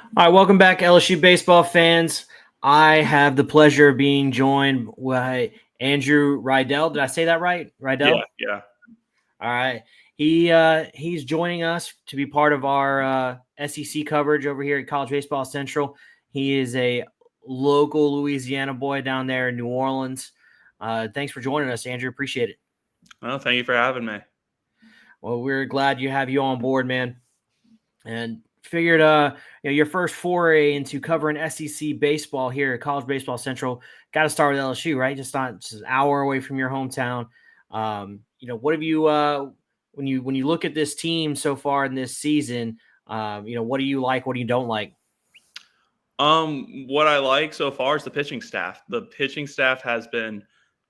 All right, welcome back, LSU baseball fans. I have the pleasure of being joined by Andrew Rydell. Did I say that right? Yeah, Rydell? yeah. All right. He's joining us to be part of our SEC coverage over here at College Baseball Central. He is a local Louisiana boy down there in New Orleans. Thanks for joining us, Andrew. Appreciate it. Well, thank you for having me. Well, we're glad you have you on board, man. And figured your first foray into covering SEC baseball here at College Baseball Central got to start with LSU, right? Just an hour away from your hometown. What have you when you look at this team so far in this season? What do you like? What do you don't like? What I like so far is the pitching staff. The pitching staff has been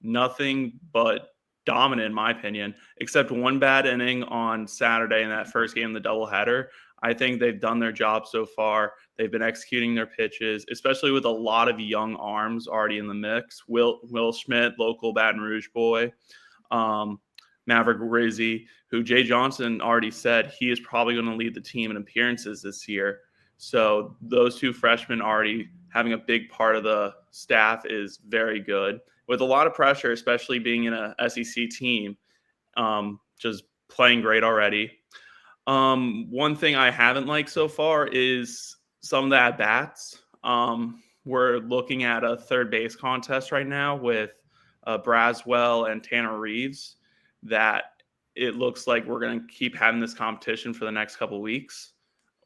nothing but dominant, in my opinion, except one bad inning on Saturday in that first game of the doubleheader. I think they've done their job so far. They've been executing their pitches, especially with a lot of young arms already in the mix. Will Schmidt, local Baton Rouge boy, um, Maverick Rizzi, who Jay Johnson already said he is probably going to lead the team in appearances this year. So those two freshmen already having a big part of the staff is very good. With a lot of pressure, especially being in a SEC team, just playing great already. One thing I haven't liked so far is some of the at bats. We're looking at a third base contest right now with Braswell and Tanner Reeves. That it looks like we're going to keep having this competition for the next couple of weeks.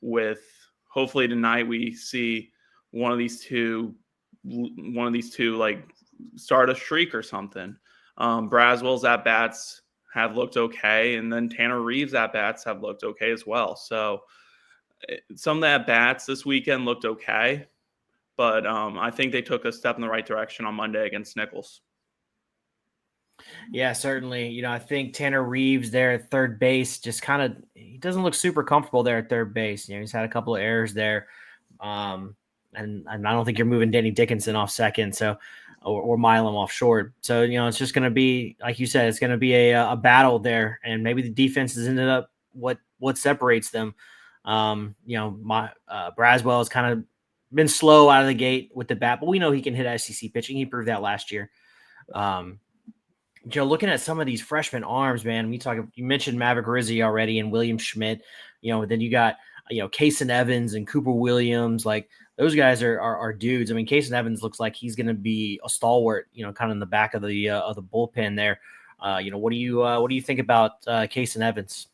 With hopefully tonight we see one of these two like start a streak or something. Braswell's at bats have looked okay, and then Tanner Reeves at bats have looked okay as well. So some of the at bats this weekend looked okay, but I think they took a step in the right direction on Monday against Nichols. Yeah, certainly. I think Tanner Reeves there at third base just kind of he doesn't look super comfortable there at third base. He's had a couple of errors there. And I don't think you're moving Danny Dickinson off second, so or Milam off short. So it's just going to be like you said, it's going to be a battle there, and maybe the defense has ended up what separates them. Braswell has kind of been slow out of the gate with the bat, but we know he can hit SEC pitching. He proved that last year. Looking at some of these freshman arms, man, you mentioned Maverick Rizzi already and William Schmidt, then you got, Kason Evans and Cooper Williams. Like those guys are dudes. I mean, Kason Evans looks like he's going to be a stalwart, kind of in the back of the bullpen there. What do you think about Kason Evans?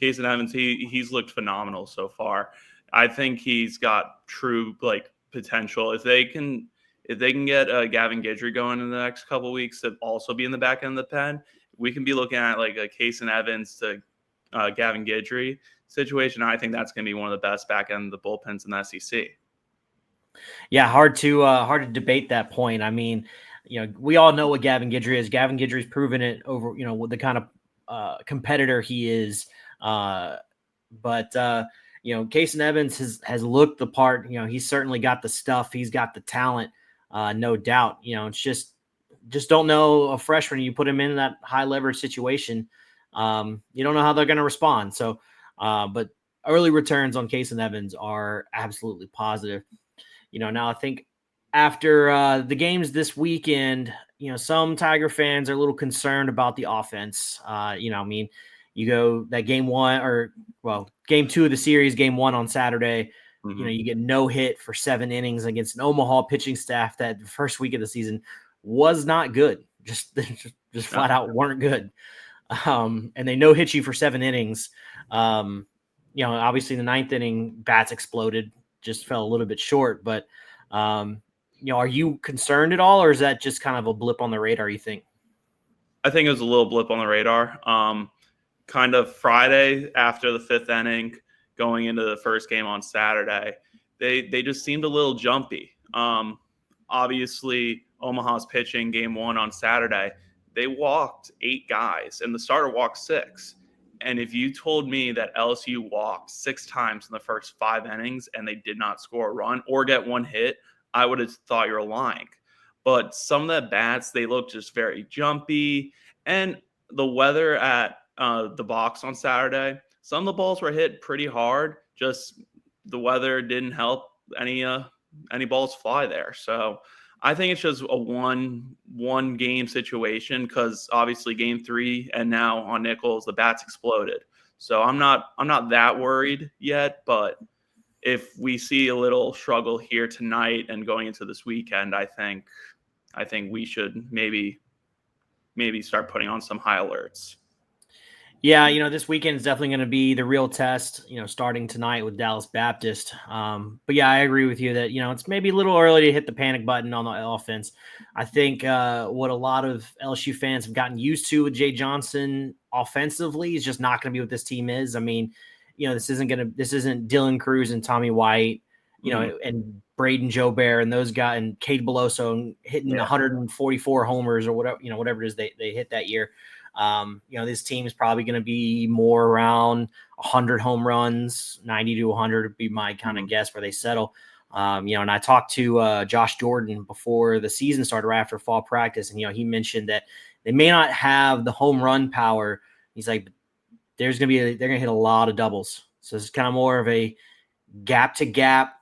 Kason Evans, he's looked phenomenal so far. I think he's got true potential. If they can get Gavin Guidry going in the next couple of weeks to also be in the back end of the pen, we can be looking at like a Kason Evans to Gavin Guidry situation. I think that's going to be one of the best back end of the bullpens in the SEC. Yeah, hard to debate that point. I mean, we all know what Gavin Guidry is. Gavin Guidry's proven it over, with the kind of competitor he is. But Kason Evans has looked the part. He's certainly got the stuff. He's got the talent, no doubt. It's just don't know a freshman. You put him in that high leverage situation, you don't know how they're going to respond. So, but early returns on Kason Evans are absolutely positive. Now I think after the games this weekend, some Tiger fans are a little concerned about the offense. You go that game 2 of the series, game 1 on Saturday. Mm-hmm. You get no hit for 7 innings against an Omaha pitching staff that the first week of the season was not good. Just flat out weren't good. And they no hit you for 7 innings. Obviously the 9th inning bats exploded, just fell a little bit short, but are you concerned at all, or is that just kind of a blip on the radar, you think? I think it was a little blip on the radar. Kind of Friday after the 5th inning, going into the first game on Saturday, they just seemed a little jumpy. Obviously, Omaha's pitching game 1 on Saturday, they walked 8 guys, and the starter walked 6. And if you told me that LSU walked 6 times in the first 5 innings and they did not score a run or get 1 hit, I would have thought you're lying. But some of the bats, they look just very jumpy. And the weather at the box on Saturday, some of the balls were hit pretty hard, just the weather didn't help any balls fly there. So I think it's just a one game situation because obviously game 3 and now on Nichols the bats exploded. So I'm not that worried yet, but if we see a little struggle here tonight and going into this weekend, I think we should maybe start putting on some high alerts. Yeah, this weekend is definitely going to be the real test, starting tonight with Dallas Baptist. But yeah, I agree with you that, it's maybe a little early to hit the panic button on the offense. I think what a lot of LSU fans have gotten used to with Jay Johnson offensively is just not going to be what this team is. I mean, this isn't Dylan Cruz and Tommy White, and Braden Joubert and those guys and Cade Beloso hitting 144 homers or whatever it is they hit that year. This team is probably going to be more around 100 home runs, 90 to 100 would be my kind of guess where they settle. And I talked to Josh Jordan before the season started, right after fall practice, and he mentioned that they may not have the home run power. He's like, they're going to hit a lot of doubles, so it's kind of more of a gap to gap,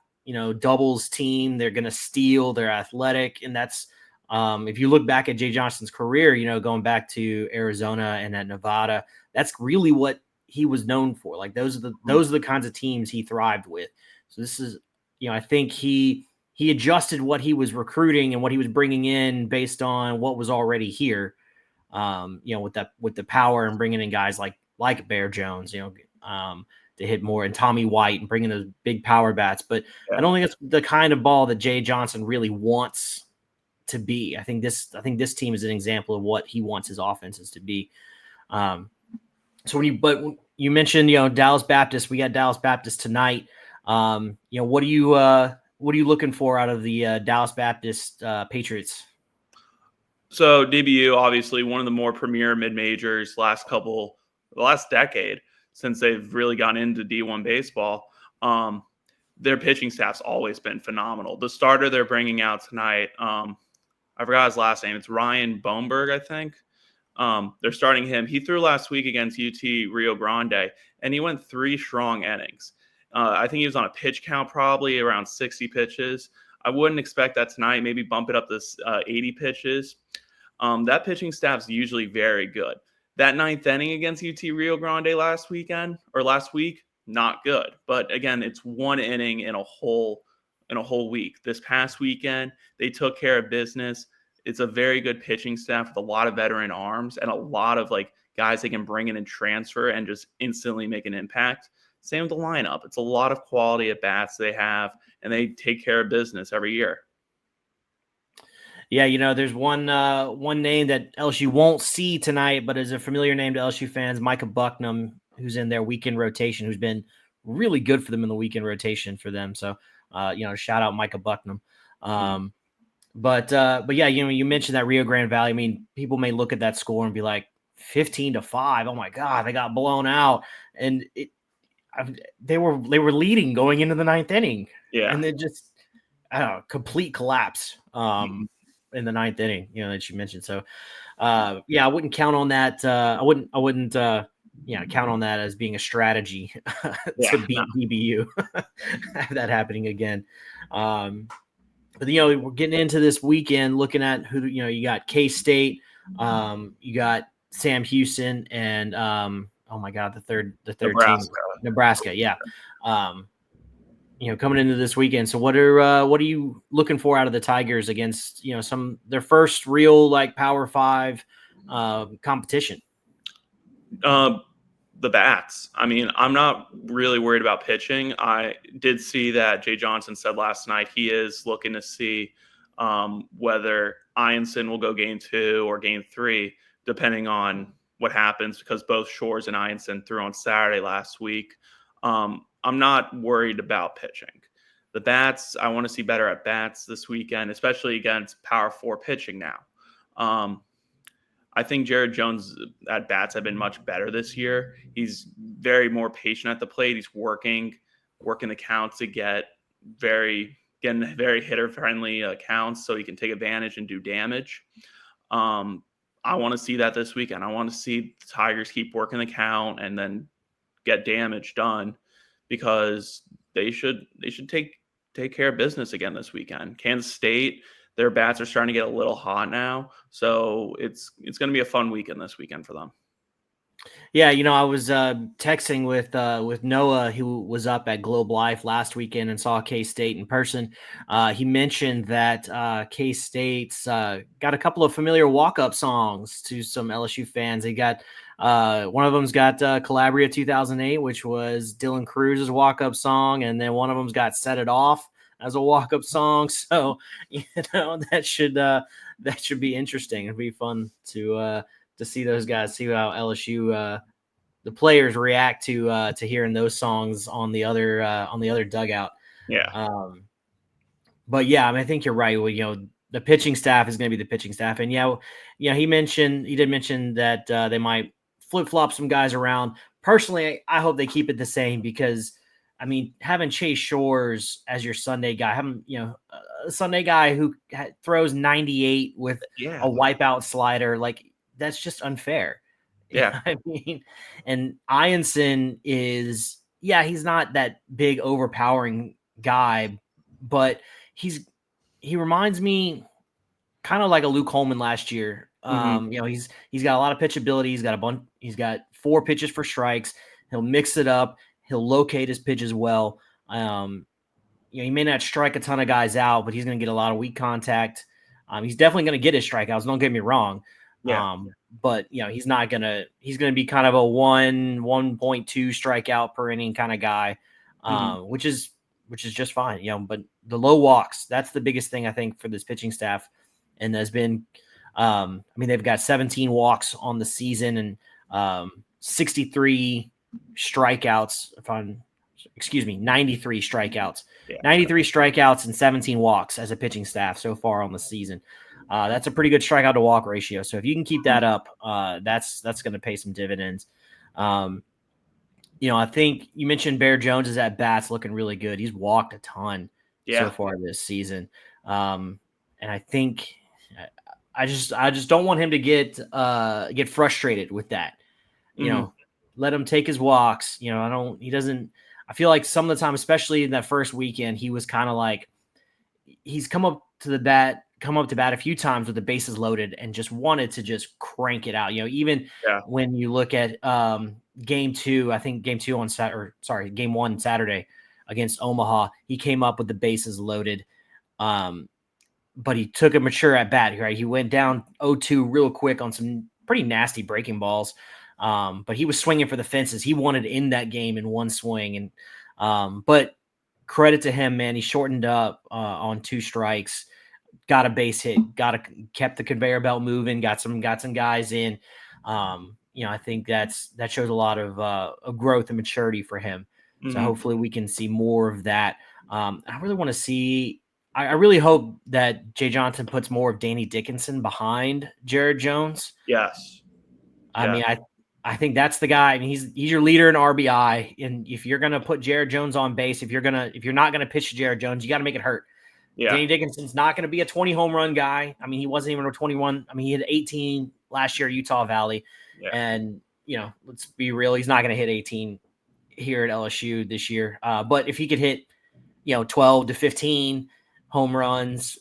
doubles team. They're going to steal. They're athletic, and that's. If you look back at Jay Johnson's career, going back to Arizona and at Nevada, that's really what he was known for. Like those are the kinds of teams he thrived with. So this is, I think he adjusted what he was recruiting and what he was bringing in based on what was already here. With the power and bringing in guys like Bear Jones, to hit more, and Tommy White and bringing those big power bats. But I don't think it's the kind of ball that Jay Johnson really wants to be. I think this team is an example of what he wants his offenses to be. So when you mentioned, Dallas Baptist, we got Dallas Baptist tonight. What are you looking for out of the Dallas Baptist Patriots? So DBU, obviously one of the more premier mid-majors the last decade since they've really gone into D1 baseball. Their pitching staff's always been phenomenal. The starter they're bringing out tonight, I forgot his last name. It's Ryan Boomberg, I think. They're starting him. He threw last week against UT Rio Grande, and he went 3 strong innings. I think he was on a pitch count probably around 60 pitches. I wouldn't expect that tonight. Maybe bump it up to 80 pitches. That pitching staff's usually very good. That 9th inning against UT Rio Grande last week, not good. But again, it's 1 inning in a whole week. This past weekend, they took care of business. It's a very good pitching staff with a lot of veteran arms and a lot of guys they can bring in and transfer and just instantly make an impact. Same with the lineup. It's a lot of quality at bats they have, and they take care of business every year. Yeah, there's one name that LSU won't see tonight, but is a familiar name to LSU fans, Micah Bucknam, who's in their weekend rotation, who's been really good for them in the weekend rotation for them. So, shout out Micah Bucknam. But yeah, you mentioned that Rio Grande Valley. I mean, people may look at that score and be like 15-5. Oh my God, they got blown out. And they were leading going into the 9th inning. Yeah. And then just, I don't know, complete collapse in the 9th inning, that you mentioned. So, yeah, I wouldn't count on that. I wouldn't count on that as being a strategy to beat DBU. Have that happening again. But we're getting into this weekend, looking at who you got K-State, you got Sam Houston, and oh my God, the third team, Nebraska. Yeah, coming into this weekend. So what are you looking for out of the Tigers against their first real Power 5 competition? The bats. I mean, I'm not really worried about pitching. I did see that Jay Johnson said last night he is looking to see whether Ianson will go game 2 or game 3, depending on what happens, because both Shores and Ianson threw on Saturday last week. I'm not worried about pitching. The bats, I want to see better at bats this weekend, especially against Power 4 pitching now. I think Jared Jones at bats have been much better this year. He's very more patient at the plate. He's working the counts to getting very hitter friendly counts so he can take advantage and do damage. I want to see that this weekend. I want to see the Tigers keep working the count and then get damage done, because they should take care of business again this weekend. Kansas State, their bats are starting to get a little hot now, so it's going to be a fun weekend this weekend for them. Yeah, I was texting with Noah, who was up at Globe Life last weekend and saw K State in person. He mentioned that K State's got a couple of familiar walk up songs to some LSU fans. They got one of them's got Calabria 2008, which was Dylan Cruz's walk up song, and then one of them's got Set It Off as a walk up song. So that should be interesting. It'd be fun to see those guys, see how LSU the players react to hearing those songs on the other dugout. Yeah. But yeah, I mean, I think you're right. Well, the pitching staff is going to be the pitching staff, and he did mention that they might flip flop some guys around. Personally, I hope they keep it the same because, I mean, having Chase Shores as your Sunday guy, having a Sunday guy who throws 98 with a wipeout slider, like that's just unfair. Yeah. I mean, and Ianson is, he's not that big overpowering guy, but he reminds me kind of like a Luke Holman last year. He's got a lot of pitchability. He's got 4 pitches for strikes. He'll mix it up. He'll locate his pitches well. He may not strike a ton of guys out, but he's going to get a lot of weak contact. He's definitely going to get his strikeouts. Don't get me wrong. Yeah. But he's going to be kind of a 1.2 strikeout per inning kind of guy, which is just fine. But the low walks, that's the biggest thing I think for this pitching staff. And there's been, they've got 17 walks on the season and 63 strikeouts. 93 strikeouts, 93 strikeouts and 17 walks as a pitching staff so far on the season. That's a pretty good strikeout to walk ratio. So if you can keep that up, that's going to pay some dividends. I think you mentioned Bear Jones' at bats looking really good. He's walked a ton so far this season. And I think I just don't want him to get frustrated with that. Let him take his walks. I feel like some of the time, especially in that first weekend, he was kind of like, he's come up to bat a few times with the bases loaded and just wanted to just crank it out. Even when you look at game 2, I think game 1 Saturday against Omaha, he came up with the bases loaded. But he took a mature at bat, right? He went down 0-2 real quick on some pretty nasty breaking balls. But he was swinging for the fences. He wanted in that game in one swing. And but credit to him, man. He shortened up on 2 strikes, got a base hit, kept the conveyor belt moving, got some guys in. I think that shows a lot of growth and maturity for him. So hopefully we can see more of that. I really want to see. I really hope that Jay Johnson puts more of Danny Dickinson behind Jared Jones. Yes. I mean, I think that's the guy. I mean, he's your leader in RBI. And if you're gonna put Jared Jones on base, if you're not gonna pitch to Jared Jones, you got to make it hurt. Yeah. Danny Dickinson's not gonna be a 20 home run guy. I mean, he wasn't even a 21. I mean, he had 18 last year at Utah Valley. Yeah. And let's be real, he's not gonna hit 18 here at LSU this year. But if he could hit 12 to 15 home runs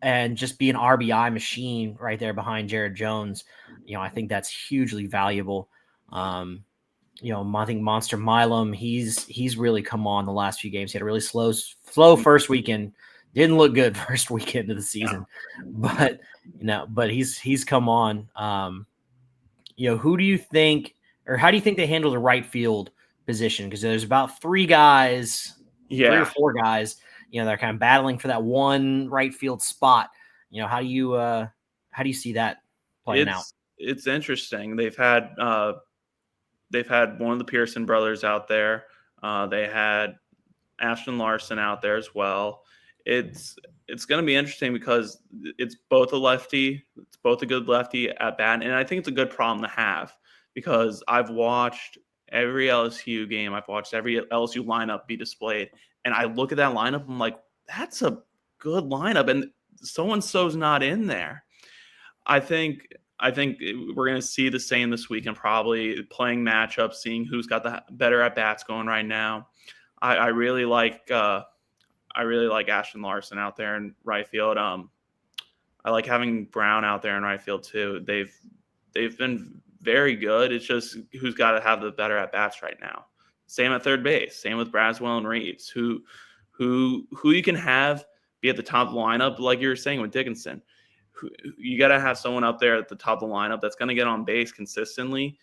and just be an RBI machine right there behind Jared Jones, I think that's hugely valuable. I think Monster Milam, he's really come on the last few games. He had a really slow first weekend. Didn't look good first weekend of the season, but he's come on. Who do you think, or how do you think they handle the right field position? Because there's about 3 guys, 3 or 4 guys, they're kind of battling for that one right field spot. How do you see that playing out? It's interesting. They've had one of the Pearson brothers out there. They had Ashton Larson out there as well. It's going to be interesting because it's both a lefty. It's both a good lefty at bat, and I think it's a good problem to have because I've watched every LSU game. I've watched every LSU lineup be displayed, and I look at that lineup. I'm like, that's a good lineup, and so-and-so's not in there. I think we're going to see the same this week and probably playing matchups, seeing who's got the better at bats going right now. I really like Ashton Larson out there in right field. I like having Brown out there in right field too. They've been very good. It's just who's got to have the better at bats right now. Same at third base. Same with Braswell and Reeves. Who you can have be at the top of the lineup, like you were saying with Dickinson. You got to have someone up there at the top of the lineup that's going to get on base consistently.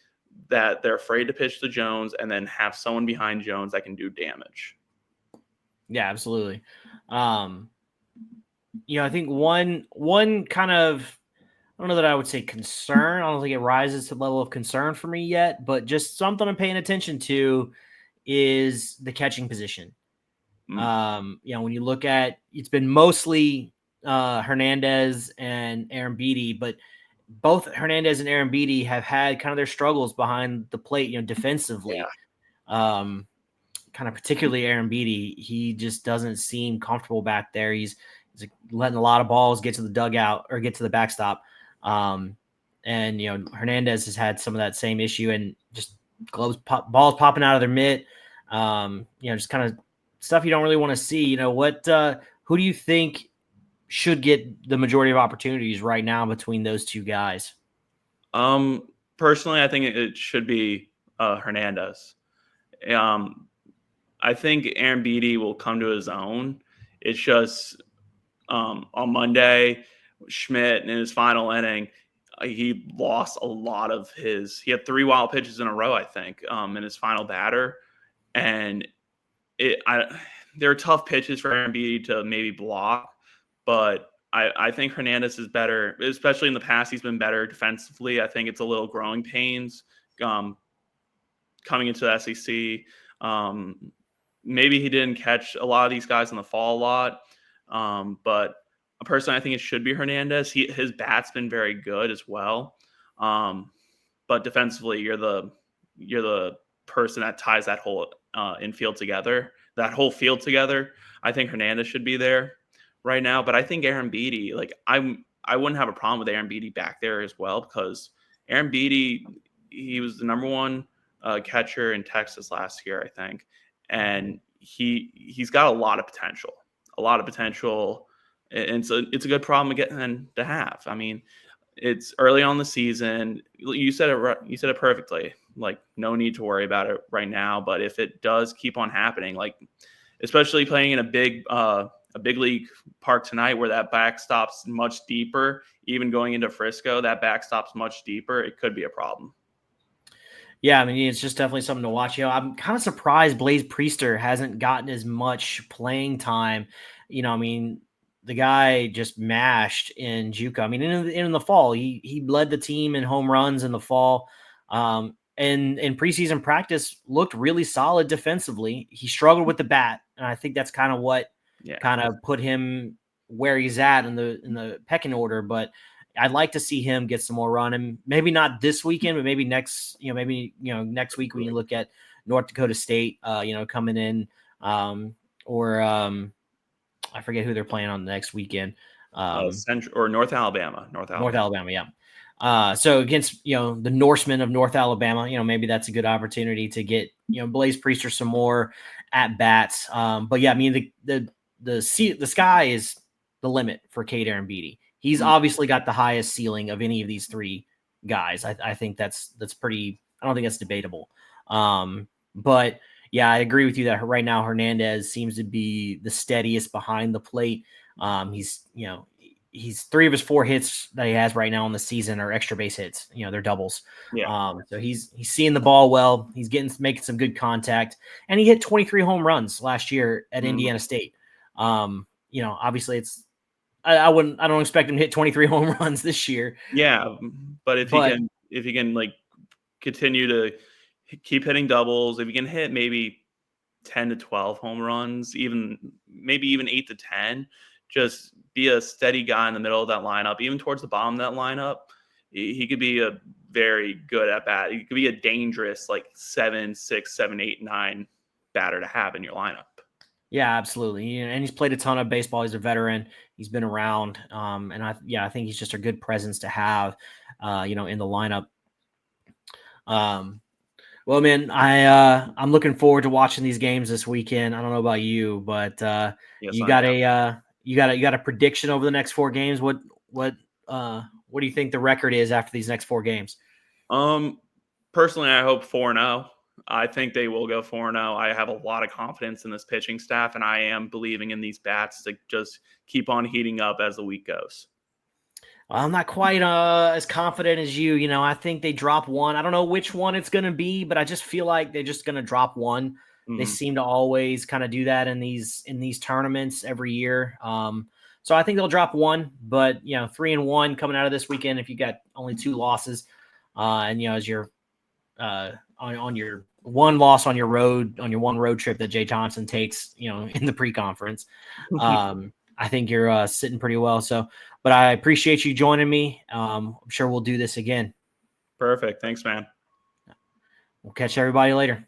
That they're afraid to pitch to Jones, and then have someone behind Jones that can do damage. Yeah, absolutely. I think one kind of, I don't know that I would say concern. I don't think it rises to the level of concern for me yet, but just something I'm paying attention to is the catching position. When you look at, it's been mostly Hernandez and Aaron Beatty, but both Hernandez and Aaron Beatty have had kind of their struggles behind the plate, defensively. Kind of particularly Aaron Beatty, he just doesn't seem comfortable back there. He's letting a lot of balls get to the dugout or get to the backstop. And Hernandez has had some of that same issue, and just balls popping out of their mitt. Just kind of stuff you don't really want to see. Who do you think should get the majority of opportunities right now between those two guys? Personally, I think it should be Hernandez. I think Aaron Beatty will come to his own. It's just on Monday, Schmidt in his final inning, he lost a lot of his. He had 3 wild pitches in a row, I think, in his final batter, and there are tough pitches for Aaron Beatty to maybe block, but I think Hernandez is better, especially in the past. He's been better defensively. I think it's a little growing pains coming into the SEC. Maybe he didn't catch a lot of these guys in the fall a lot, but personally, I think it should be Hernandez. His bat's been very good as well, but defensively, you're the person that ties that whole infield together, that whole field together. I think Hernandez should be there right now, but I think Aaron Beatty, I wouldn't have a problem with Aaron Beatty back there as well, because Aaron Beatty, he was the number one catcher in Texas last year, I think, and he's got a lot of potential, and so it's a good problem to have. I mean, it's early on the season. You said it perfectly. Like, no need to worry about it right now, but if it does keep on happening, like especially playing in a big league park tonight where that backstop's much deeper, even going into Frisco, that backstop's much deeper, it could be a problem. Yeah, I mean, it's just definitely something to watch. I'm kind of surprised Blaze Priester hasn't gotten as much playing time. The guy just mashed in JUCO. I mean, in the fall, he led the team in home runs in the fall. And in preseason practice, looked really solid defensively. He struggled with the bat, and I think that's kind of what kind of put him where he's at in the pecking order. But I'd like to see him get some more run, and maybe not this weekend, but maybe next week when you look at North Dakota State, coming in, I forget who they're playing on the next weekend. Central or North Alabama. North Alabama, yeah. So against the Norsemen of North Alabama, maybe that's a good opportunity to get Blaze Priester some more at bats. But yeah, I mean the sky is the limit for Cade Aaron Beatty. He's obviously got the highest ceiling of any of these three guys. I think that's pretty. I don't think that's debatable. But yeah, I agree with you that right now Hernandez seems to be the steadiest behind the plate. He's 3 of his 4 hits that he has right now in the season are extra base hits. They're doubles. Yeah. So he's seeing the ball well. He's making some good contact, and he hit 23 home runs last year at Indiana State. Obviously I don't expect him to hit 23 home runs this year. Yeah, but if he can like continue to keep hitting doubles, if he can hit maybe 10 to 12 home runs, maybe even 8 to 10, just be a steady guy in the middle of that lineup, even towards the bottom of that lineup, he could be a very good at bat. He could be a dangerous 7, 6, 7, 8, 9 batter to have in your lineup. Yeah, absolutely. And he's played a ton of baseball. He's a veteran. He's been around. And I think he's just a good presence to have, in the lineup. Well, man, I'm looking forward to watching these games this weekend. I don't know about you, but Yes, you I got am. a prediction over the next 4 games. What do you think the record is after these next 4 games? Um, Personally, I hope 4-0. I think they will go 4-0. I have a lot of confidence in this pitching staff, and I am believing in these bats to just keep on heating up as the week goes. I'm not quite as confident as you. I think they drop one. I don't know which one it's going to be, but I just feel like they're just going to drop one. They Mhm. seem to always kind of do that in these tournaments every year. So I think they'll drop one, but 3-1 coming out of this weekend. If you got only 2 losses, and as your on your one loss on your one road trip that Jay Johnson takes, in the pre-conference. I think you're sitting pretty well. So, but I appreciate you joining me. I'm sure we'll do this again. Perfect. Thanks, man. We'll catch everybody later.